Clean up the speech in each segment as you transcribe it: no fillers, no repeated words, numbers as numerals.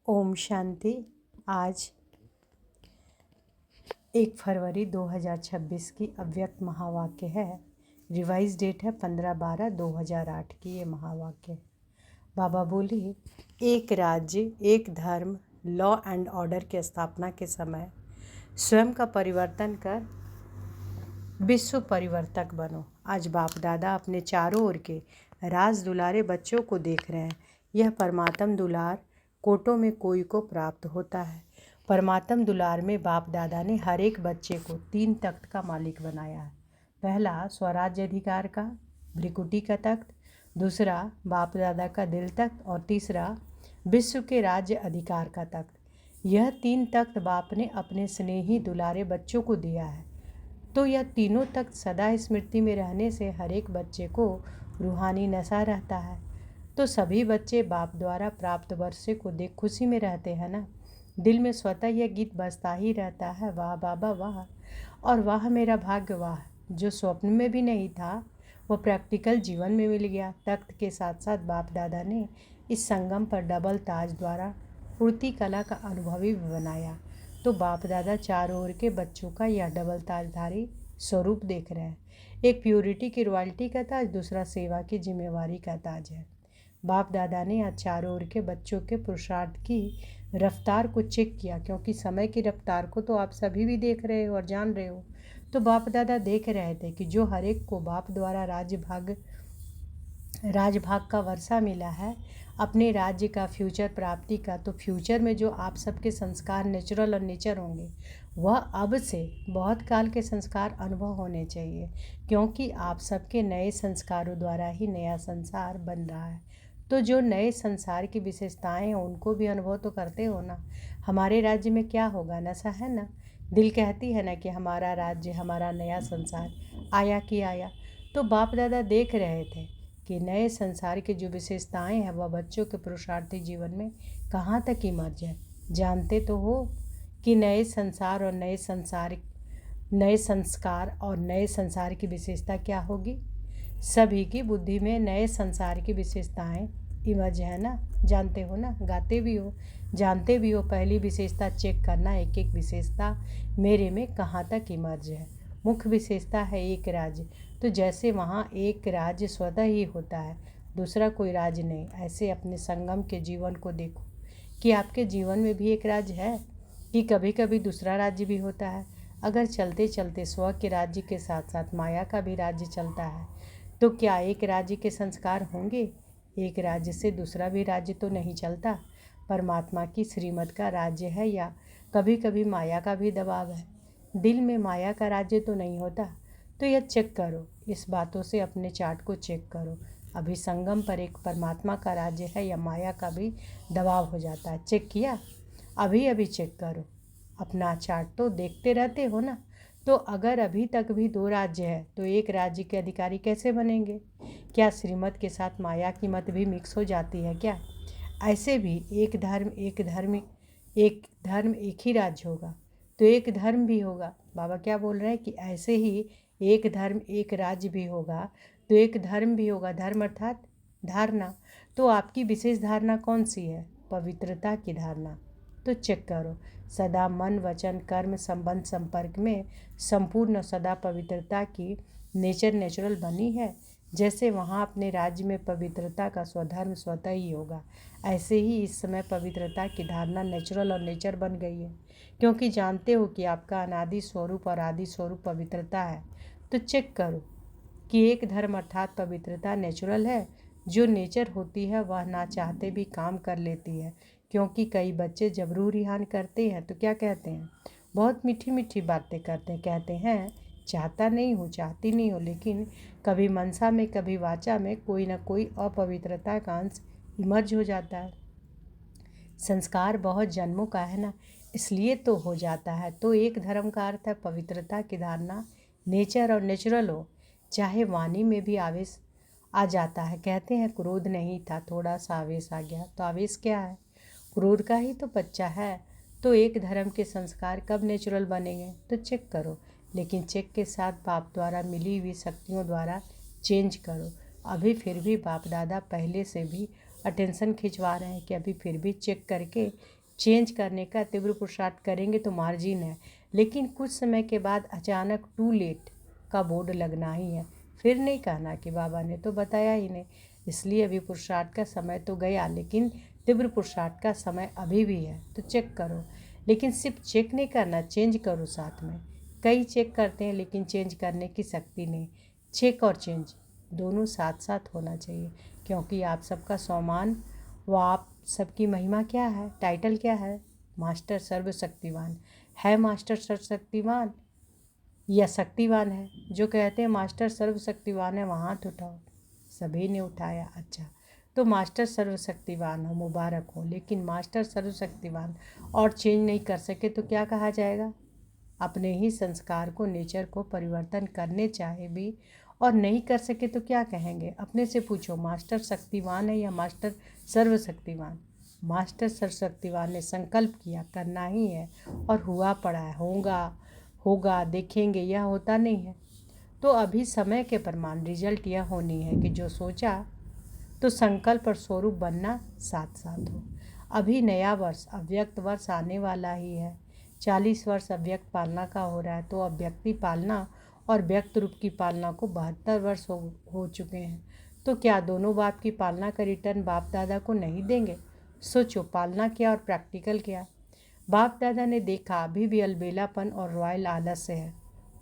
ओम शांति। आज 1 फरवरी 2026 की अव्यक्त महावाक्य है। रिवाइज डेट है 15/12/2008 की। ये महावाक्य बाबा बोले, एक राज्य, एक धर्म, लॉ एंड ऑर्डर की स्थापना के समय स्वयं का परिवर्तन कर विश्व परिवर्तक बनो। आज बाप दादा अपने चारों ओर के राज दुलारे बच्चों को देख रहे हैं। यह परमात्म दुलार कोटों में कोई को प्राप्त होता है। परमात्म दुलार में बाप दादा ने हर एक बच्चे को 3 तख्त का मालिक बनाया है। पहला स्वराज्य अधिकार का भ्रिकुटी का तख्त, दूसरा बाप दादा का दिल तख्त और तीसरा विश्व के राज्य अधिकार का तख्त। यह 3 तख्त बाप ने अपने स्नेही दुलारे बच्चों को दिया है। तो यह तीनों तख्त सदा स्मृति में रहने से हर एक बच्चे को रूहानी नशा रहता है। तो सभी बच्चे बाप द्वारा प्राप्त वर्षे को देख खुशी में रहते हैं ना। दिल में स्वतः यह गीत बजता ही रहता है, वाह बाबा वाह, और वाह मेरा भाग्य वाह। जो स्वप्न में भी नहीं था वो प्रैक्टिकल जीवन में मिल गया। तख्त के साथ साथ बाप दादा ने इस संगम पर डबल ताज द्वारा पूर्ति कला का अनुभवी भी बनाया। तो बाप दादा चारों ओर के बच्चों का यह डबल ताजधारी स्वरूप देख रहे हैं। एक प्योरिटी की रॉयल्टी का ताज, दूसरा सेवा की जिम्मेवारी का ताज है। बाप दादा ने आज चारों ओर के बच्चों के पुरुषार्थ की रफ्तार को चेक किया, क्योंकि समय की रफ्तार को तो आप सभी भी देख रहे हो और जान रहे हो। तो बाप दादा देख रहे थे कि जो हर एक को बाप द्वारा राजभाग का वर्षा मिला है, अपने राज्य का, फ्यूचर प्राप्ति का, तो फ्यूचर में जो आप सबके संस्कार नेचुरल और नेचर होंगे वह अब से बहुत काल के संस्कार अनुभव होने चाहिए, क्योंकि आप सबके नए संस्कारों द्वारा ही नया संसार बन रहा है। तो जो नए संसार की विशेषताएं हैं उनको भी अनुभव तो करते हो ना। हमारे राज्य में क्या होगा, नशा है ना। दिल कहती है ना कि हमारा राज्य, हमारा नया संसार आया कि आया। तो बाप दादा देख रहे थे कि नए संसार की जो विशेषताएं हैं वह बच्चों के पुरुषार्थी जीवन में कहाँ तक इमर्ज है। जानते तो हो कि नए संसार और नए संस्कार और नए संसार की विशेषता क्या होगी। सभी की बुद्धि में नए संसार की विशेषताएं इमर्ज है ना। जानते हो ना, गाते भी हो, जानते भी हो। पहली विशेषता चेक करना, एक एक विशेषता मेरे में कहाँ तक इमर्ज है। मुख्य विशेषता है एक राज्य। तो जैसे वहाँ एक राज्य स्वतः ही होता है, दूसरा कोई राज्य नहीं, ऐसे अपने संगम के जीवन को देखो कि आपके जीवन में भी एक राज्य है कि कभी कभी दूसरा राज्य भी होता है। अगर चलते चलते स्व के राज्य के साथ साथ माया का भी राज्य चलता है तो क्या एक राज्य के संस्कार होंगे? एक राज्य से दूसरा भी राज्य तो नहीं चलता। परमात्मा की श्रीमत का राज्य है या कभी कभी माया का भी दबाव है। दिल में माया का राज्य तो नहीं होता। तो यह चेक करो, इस बातों से अपने चार्ट को चेक करो। अभी संगम पर एक परमात्मा का राज्य है या माया का भी दबाव हो जाता है। चेक किया? अभी अभी चेक करो अपना चार्ट, तो देखते रहते हो ना। तो अगर अभी तक भी 2 राज्य है तो एक राज्य के अधिकारी कैसे बनेंगे? क्या श्रीमत के साथ माया की मत भी मिक्स हो जाती है क्या? ऐसे भी एक धर्म एक ही राज्य होगा तो एक धर्म भी होगा। बाबा क्या बोल रहे हैं कि ऐसे ही एक धर्म एक राज्य भी होगा तो एक धर्म भी होगा। धर्म अर्थात धारणा। तो आपकी विशेष धारणा कौन सी है? पवित्रता की धारणा। तो चेक करो, सदा मन वचन कर्म संबंध संपर्क में संपूर्ण सदा पवित्रता की नेचुरल बनी है। जैसे वहाँ अपने राज्य में पवित्रता का स्वधर्म स्वतः ही होगा, ऐसे ही इस समय पवित्रता की धारणा नेचुरल और नेचर बन गई है, क्योंकि जानते हो कि आपका अनादि स्वरूप और आदि स्वरूप पवित्रता है। तो चेक करो कि एक धर्म अर्थात पवित्रता नेचुरल है। जो नेचर होती है वह ना चाहते भी काम कर लेती है, क्योंकि कई बच्चे जब रूह रिहान करते हैं तो क्या कहते हैं, बहुत मीठी मीठी बातें करते हैं। कहते हैं चाहता नहीं हूँ, चाहती नहीं हूँ, लेकिन कभी मनसा में कभी वाचा में कोई ना कोई अपवित्रता का अंश इमर्ज हो जाता है। संस्कार बहुत जन्मों का है ना, इसलिए तो हो जाता है। तो एक धर्म का अर्थ है पवित्रता की धारणा, नेचर और नेचुरल हो। चाहे वाणी में भी आवेश आ जाता है। कहते हैं क्रोध नहीं था, थोड़ा सा आवेश आ गया। तो आवेश क्या है? क्रोध का ही तो बच्चा है। तो एक धर्म के संस्कार कब नेचुरल बनेंगे? तो चेक करो, लेकिन चेक के साथ बाप द्वारा मिली हुई शक्तियों द्वारा चेंज करो। अभी फिर भी बाप दादा पहले से भी अटेंशन खिंचवा रहे हैं कि अभी फिर भी चेक करके चेंज करने का तीव्र पुरुषार्थ करेंगे तो मार्जिन है, लेकिन कुछ समय के बाद अचानक टू लेट का बोर्ड लगना ही है। फिर नहीं कहना कि बाबा ने तो बताया ही नहीं। इसलिए अभी पुरुषार्थ का समय तो गया, लेकिन तीव्र पुरुषार्थ का समय अभी भी है, तो चेक करो। लेकिन सिर्फ चेक नहीं करना, चेंज करो साथ में। कई चेक करते हैं लेकिन चेंज करने की शक्ति नहीं। चेक और चेंज दोनों साथ साथ होना चाहिए, क्योंकि आप सबका सम्मान व आप सबकी महिमा क्या है, टाइटल क्या है? मास्टर सर्वशक्तिवान है। मास्टर सर्वशक्तिवान या शक्तिवान है? जो कहते हैं मास्टर सर्वशक्तिवान है, वहाँ हाथ उठाओ। सभी ने उठाया। अच्छा, तो मास्टर सर्वशक्तिवान हो, मुबारक हो। लेकिन मास्टर सर्वशक्तिवान और चेंज नहीं कर सके तो क्या कहा जाएगा? अपने ही संस्कार को, नेचर को परिवर्तन करने चाहे भी और नहीं कर सके तो क्या कहेंगे? अपने से पूछो, मास्टर शक्तिवान है या मास्टर सर्वशक्तिवान? मास्टर सर्वशक्तिवान ने संकल्प किया, करना ही है, और हुआ पड़ा है। होगा देखेंगे, यह होता नहीं है। तो अभी समय के प्रमाण रिजल्ट यह होनी है कि जो सोचा तो संकल्प और स्वरूप बनना साथ साथ हो। अभी नया वर्ष, अव्यक्त वर्ष आने वाला ही है। 40 वर्ष अव्यक्त पालना का हो रहा है, तो अव्यक्ति पालना और व्यक्त रूप की पालना को 72 वर्ष हो चुके हैं। तो क्या दोनों बाप की पालना का रिटर्न बाप दादा को नहीं देंगे? सोचो, पालना क्या और प्रैक्टिकल क्या? बाप दादा ने देखा अभी भी अलबेलापन और रॉयल आलस्य है।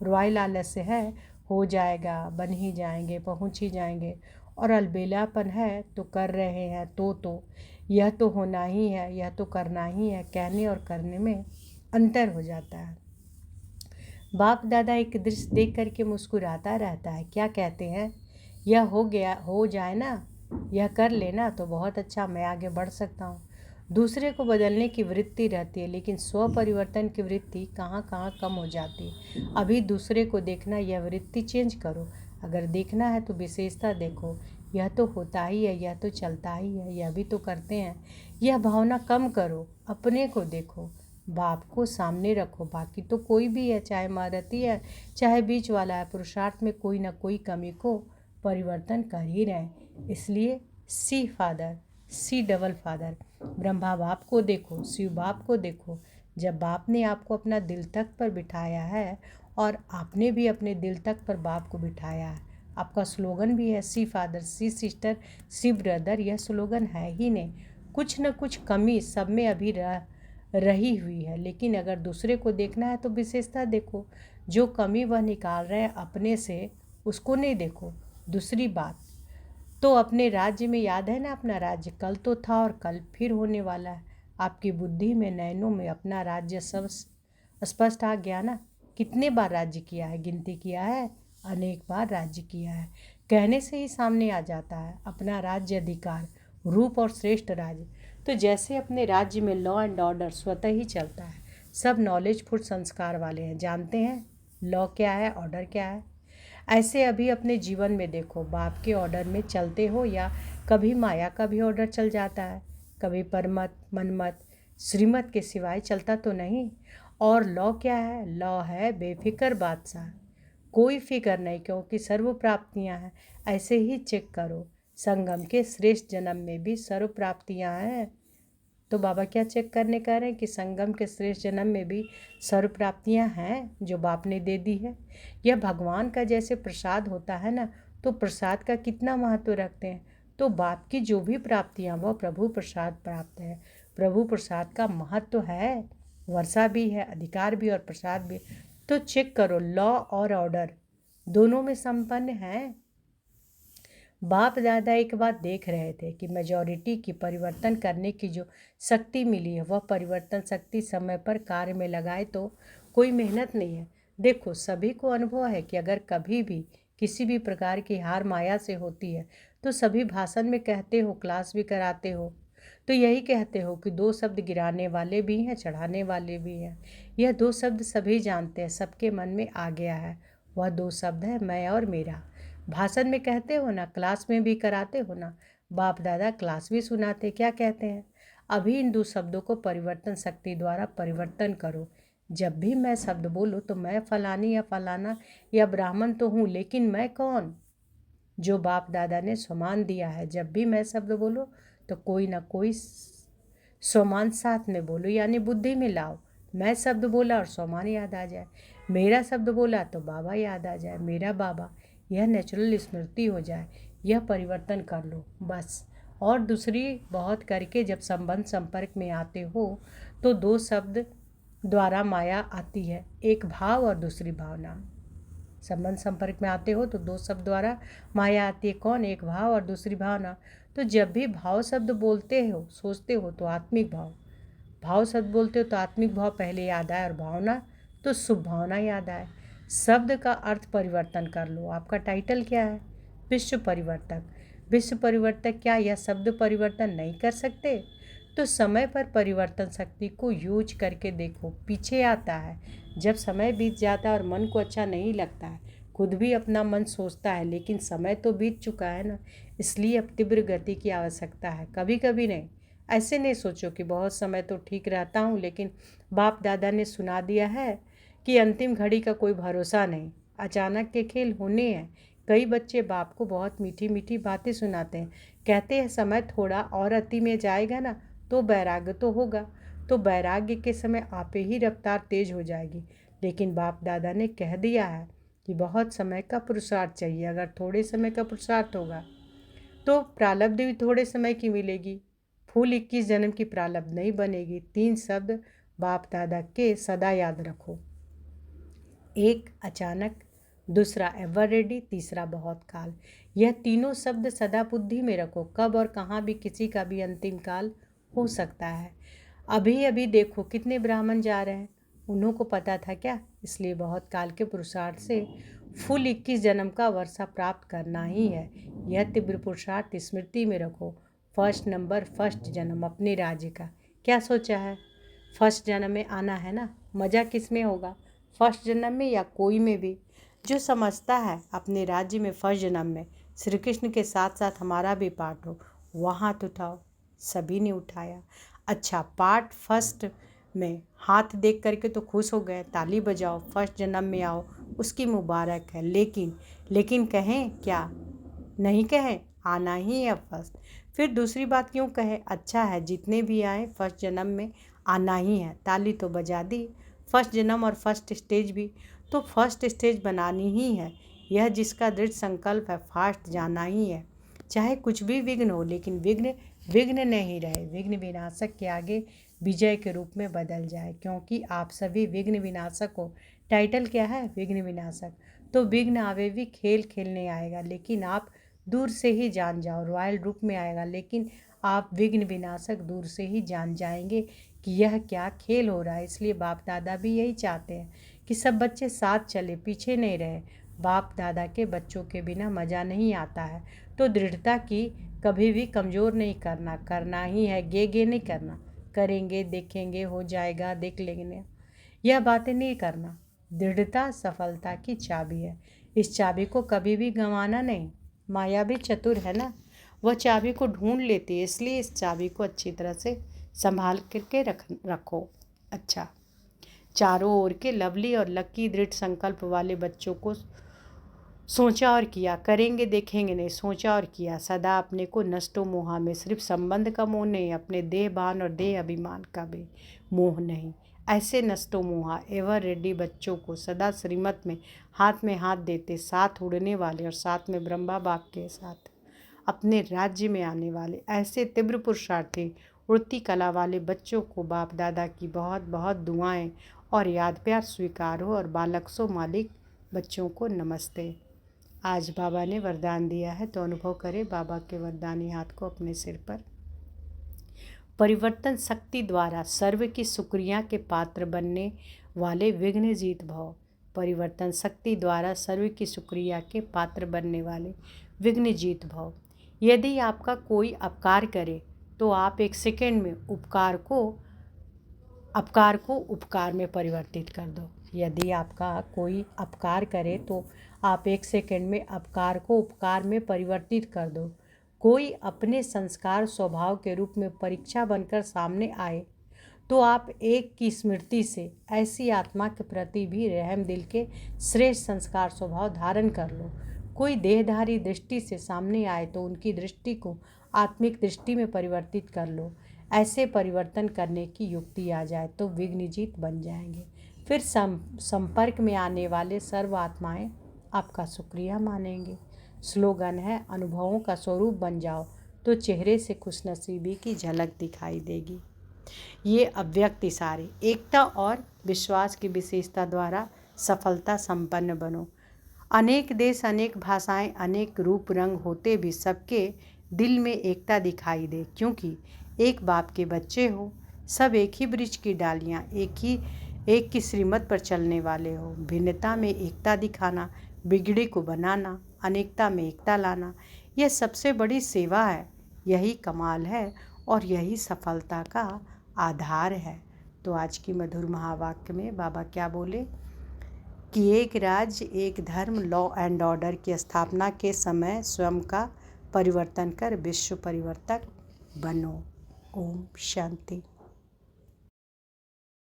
रॉयल आलस्य है, हो जाएगा, बन ही जाएंगे, पहुंच ही जाएंगे, और अलबेलापन है तो कर रहे हैं, तो यह तो होना ही है, यह तो करना ही है। कहने और करने में अंतर हो जाता है। बाप दादा एक दृश्य देख करके मुस्कुराता रहता है। क्या कहते हैं? यह हो गया, हो जाए ना, यह कर लेना तो बहुत अच्छा, मैं आगे बढ़ सकता हूँ। दूसरे को बदलने की वृत्ति रहती है, लेकिन स्व परिवर्तन की वृत्ति कहाँ कहाँ कम हो जाती है। अभी दूसरे को देखना, यह वृत्ति चेंज करो। अगर देखना है तो विशेषता देखो, यह तो होता ही है, यह तो चलता ही है, यह भी तो करते हैं। यह भावना कम करो, अपने को देखो, बाप को सामने रखो। बाकी तो कोई भी है, चाहे महारथी है, चाहे बीच वाला है, पुरुषार्थ में कोई ना कोई कमी को परिवर्तन कर ही रहे हैं। इसलिए see father, see double father, Brahma बाप को देखो, शिव बाप को देखो। जब बाप ने आपको अपना दिल तक पर बिठाया है और आपने भी अपने दिल तक पर बाप को बिठाया है। आपका स्लोगन भी है सी फादर, सी सिस्टर, सी ब्रदर। यह स्लोगन है ही नहीं, कुछ न कुछ कमी सब में अभी रही हुई है। लेकिन अगर दूसरे को देखना है तो विशेषता देखो। जो कमी वह निकाल रहे हैं अपने से, उसको नहीं देखो। दूसरी बात तो अपने राज्य में, याद है ना, अपना राज्य कल तो था और कल फिर होने वाला है। आपकी बुद्धि में, नयनों में अपना राज्य सब स्पष्ट आ गया ना। कितने बार राज्य किया है, गिनती किया है? अनेक बार राज्य किया है। कहने से ही सामने आ जाता है अपना राज्य, अधिकार, रूप और श्रेष्ठ राज्य। तो जैसे अपने राज्य में लॉ एंड ऑर्डर स्वतः ही चलता है, सब नॉलेजफुल संस्कार वाले हैं, जानते हैं लॉ क्या है, ऑर्डर क्या है। ऐसे अभी अपने जीवन में देखो, बाप के ऑर्डर में चलते हो या कभी माया का भी ऑर्डर चल जाता है, कभी परमत, मनमत, श्रीमत के सिवाय चलता तो नहीं। और लॉ क्या है? लॉ है बेफिक्र बादशाह, कोई फिक्र नहीं, क्योंकि सर्व प्राप्तियाँ हैं। ऐसे ही चेक करो, संगम के श्रेष्ठ जन्म में भी सर्व प्राप्तियाँ हैं। तो बाबा क्या चेक करने कह रहे हैं कि संगम के श्रेष्ठ जन्म में भी सर्व प्राप्तियाँ हैं जो बाप ने दे दी है। यह भगवान का जैसे प्रसाद होता है ना, तो प्रसाद का कितना महत्व रखते हैं। तो बाप की जो भी प्राप्तियाँ वह प्रभु प्रसाद प्राप्त है। प्रभु प्रसाद का महत्व है, वर्षा भी है, अधिकार भी और प्रसाद भी। तो चेक करो, लॉ और ऑर्डर दोनों में संपन्न है। बाप दादा एक बात देख रहे थे कि मेजॉरिटी की परिवर्तन करने की जो शक्ति मिली है, वह परिवर्तन शक्ति समय पर कार्य में लगाए तो कोई मेहनत नहीं है। देखो, सभी को अनुभव है कि अगर कभी भी किसी भी प्रकार की हार माया से होती है तो सभी भाषण में कहते हो, क्लास भी कराते हो, तो यही कहते हो कि दो शब्द गिराने वाले भी हैं, चढ़ाने वाले भी हैं। यह दो शब्द सभी जानते हैं, सबके मन में आ गया है। वह दो शब्द है मैं और मेरा। भाषण में कहते हो ना, क्लास में भी कराते हो ना, बाप दादा क्लास भी सुनाते। क्या कहते हैं? अभी इन दो शब्दों को परिवर्तन शक्ति द्वारा परिवर्तन करो। जब भी मैं शब्द बोलूँ तो मैं फलानी या फलाना या ब्राह्मण तो हूँ, लेकिन मैं कौन? जो बाप दादा ने सम्मान दिया है। जब भी मैं शब्द बोलो तो कोई ना कोई सोमान साथ में बोलो, यानी बुद्धि में लाओ। मैं शब्द बोला और सोमान याद आ जाए, मेरा शब्द बोला तो बाबा याद आ जाए, मेरा बाबा, यह नेचुरल स्मृति हो जाए। यह परिवर्तन कर लो बस। और दूसरी बहुत करके जब संबंध संपर्क में आते हो तो दो शब्द द्वारा माया आती है, एक भाव और दूसरी भावना। संबंध संपर्क में आते हो तो दो शब्द द्वारा माया आती है, कौन? एक भाव और दूसरी भावना। तो जब भी भाव शब्द बोलते हो, सोचते हो तो आत्मिक भाव, भाव शब्द बोलते हो तो आत्मिक भाव पहले याद आए और भावना तो शुभ भावना याद आए। शब्द का अर्थ परिवर्तन कर लो। आपका टाइटल क्या है? विश्व परिवर्तक। विश्व परिवर्तक क्या यह शब्द परिवर्तन नहीं कर सकते? तो समय पर परिवर्तन शक्ति को यूज करके देखो, पीछे आता है। जब समय बीत जाता है और मन को अच्छा नहीं लगता है, खुद भी अपना मन सोचता है, लेकिन समय तो बीत चुका है ना, इसलिए अब तीव्र गति की आवश्यकता है। कभी कभी नहीं, ऐसे नहीं सोचो कि बहुत समय तो ठीक रहता हूँ, लेकिन बाप दादा ने सुना दिया है कि अंतिम घड़ी का कोई भरोसा नहीं, अचानक के खेल होने हैं। कई बच्चे बाप को बहुत मीठी मीठी बातें सुनाते हैं, कहते हैं समय थोड़ा और अति में जाएगा ना तो वैराग्य तो होगा, तो वैराग्य के समय आपे ही रफ्तार तेज हो जाएगी। लेकिन बाप दादा ने कह दिया है कि बहुत समय का पुरुषार्थ चाहिए। अगर थोड़े समय का पुरुषार्थ होगा तो प्रारब्ध भी थोड़े समय की मिलेगी। फूल 21 जन्म की प्रारब्ध नहीं बनेगी। 3 शब्द बाप दादा के सदा याद रखो, एक अचानक, दूसरा एवर रेडी, तीसरा बहुत काल। यह तीनों शब्द सदा बुद्धि में रखो। कब और कहाँ भी किसी का भी अंतिम काल हो सकता है। अभी अभी देखो कितने ब्राह्मण जा रहे हैं, उन्हों को पता था क्या? इसलिए बहुत काल के पुरुषार्थ से फुल 21 जन्म का वर्षा प्राप्त करना ही है। यह तीव्र पुरुषार्थ स्मृति में रखो। फर्स्ट नंबर, फर्स्ट जन्म अपने राज्य का। क्या सोचा है? फर्स्ट जन्म में आना है ना। मज़ा किस में होगा? फर्स्ट जन्म में या कोई में भी। जो समझता है अपने राज्य में फर्स्ट जन्म में श्री कृष्ण के साथ साथ हमारा भी पार्ट हो, वहाँ हाथ उठाओ। सभी ने उठाया। अच्छा, पार्ट फर्स्ट में हाथ देख करके तो खुश हो गए, ताली बजाओ। फर्स्ट जन्म में आओ, उसकी मुबारक है। लेकिन कहें क्या? नहीं कहें, आना ही है फर्स्ट। फिर दूसरी बात क्यों कहें? अच्छा है, जितने भी आए फर्स्ट जन्म में आना ही है। ताली तो बजा दी। फर्स्ट जन्म और फर्स्ट स्टेज भी तो फर्स्ट स्टेज बनानी ही है। यह जिसका दृढ़ संकल्प है, फास्ट जाना ही है। चाहे कुछ भी विघ्न हो, लेकिन विघ्न नहीं रहे। विघ्न विनाशक के आगे विजय के रूप में बदल जाए, क्योंकि आप सभी विघ्न विनाशक हो। टाइटल क्या है? विघ्न विनाशक। तो विघ्न आवे भी खेल खेलने आएगा, लेकिन आप दूर से ही जान जाओ। रॉयल रूप में आएगा, लेकिन आप विघ्न विनाशक दूर से ही जान जाएंगे कि यह क्या खेल हो रहा है। इसलिए बाप दादा भी यही चाहते हैं कि सब बच्चे साथ चले, पीछे नहीं रहे। बाप दादा के बच्चों के बिना मज़ा नहीं आता है। तो दृढ़ता की कभी भी कमज़ोर नहीं करना ही है। गे नहीं करना, करेंगे, देखेंगे, हो जाएगा, देख लेंगे, यह बातें नहीं करना। दृढ़ता सफलता की चाबी है। इस चाबी को कभी भी गंवाना नहीं। माया भी चतुर है ना, वह चाबी को ढूंढ लेती है। इसलिए इस चाबी को अच्छी तरह से संभाल करके रखो। अच्छा, चारों ओर के लवली और लकी दृढ़ संकल्प वाले बच्चों को सोचा और किया, करेंगे देखेंगे नहीं, सोचा और किया। सदा अपने को नष्टो मोहा में, सिर्फ संबंध का मोह नहीं, अपने देह भान और देह अभिमान का भी मोह नहीं। ऐसे नष्टो मोहा एवर रेडी बच्चों को सदा श्रीमत में हाथ देते, साथ उड़ने वाले और साथ में ब्रह्मा बाप के साथ अपने राज्य में आने वाले ऐसे तीव्र पुरुषार्थी उड़ती कला वाले बच्चों को बाप दादा की बहुत बहुत दुआएं और याद प्यार स्वीकार हो। और बालक सो मालिक बच्चों को नमस्ते। आज बाबा ने वरदान दिया है, तो अनुभव करें बाबा के वरदानी हाथ को अपने सिर पर। परिवर्तन शक्ति द्वारा सर्व की शुक्रिया के पात्र बनने वाले विघ्न जीत भव। परिवर्तन शक्ति द्वारा सर्व की शुक्रिया के पात्र बनने वाले विघ्न जीत भव। यदि आपका कोई अपकार करे तो आप एक सेकंड में अपकार को उपकार में परिवर्तित कर दो। यदि आपका कोई अपकार करे तो आप एक सेकंड में अपकार को उपकार में परिवर्तित कर दो। कोई अपने संस्कार स्वभाव के रूप में परीक्षा बनकर सामने आए तो आप एक की स्मृति से ऐसी आत्मा के प्रति भी रहम दिल के श्रेष्ठ संस्कार स्वभाव धारण कर लो। कोई देहधारी दृष्टि से सामने आए तो उनकी दृष्टि को आत्मिक दृष्टि में परिवर्तित कर लो। ऐसे परिवर्तन करने की युक्ति आ जाए तो विघ्नजीत बन जाएंगे। फिर संपर्क में आने वाले सर्व आत्माएं आपका शुक्रिया मानेंगे। स्लोगन है, अनुभवों का स्वरूप बन जाओ तो चेहरे से खुशनसीबी की झलक दिखाई देगी। ये अव्यक्त इशारे, एकता और विश्वास की विशेषता द्वारा सफलता संपन्न बनो। अनेक देश, अनेक भाषाएं, अनेक रूप रंग होते भी सबके दिल में एकता दिखाई दे, क्योंकि एक बाप के बच्चे हो। सब एक ही वृक्ष की डालियां, एक की श्रीमत पर चलने वाले हो। भिन्नता में एकता दिखाना, बिगड़े को बनाना, अनेकता में एकता लाना, यह सबसे बड़ी सेवा है। यही कमाल है और यही सफलता का आधार है। तो आज की मधुर महावाक्य में बाबा क्या बोले कि एक राज्य, एक धर्म, लॉ एंड ऑर्डर की स्थापना के समय स्वयं का परिवर्तन कर विश्व परिवर्तक बनो। ओम शांति।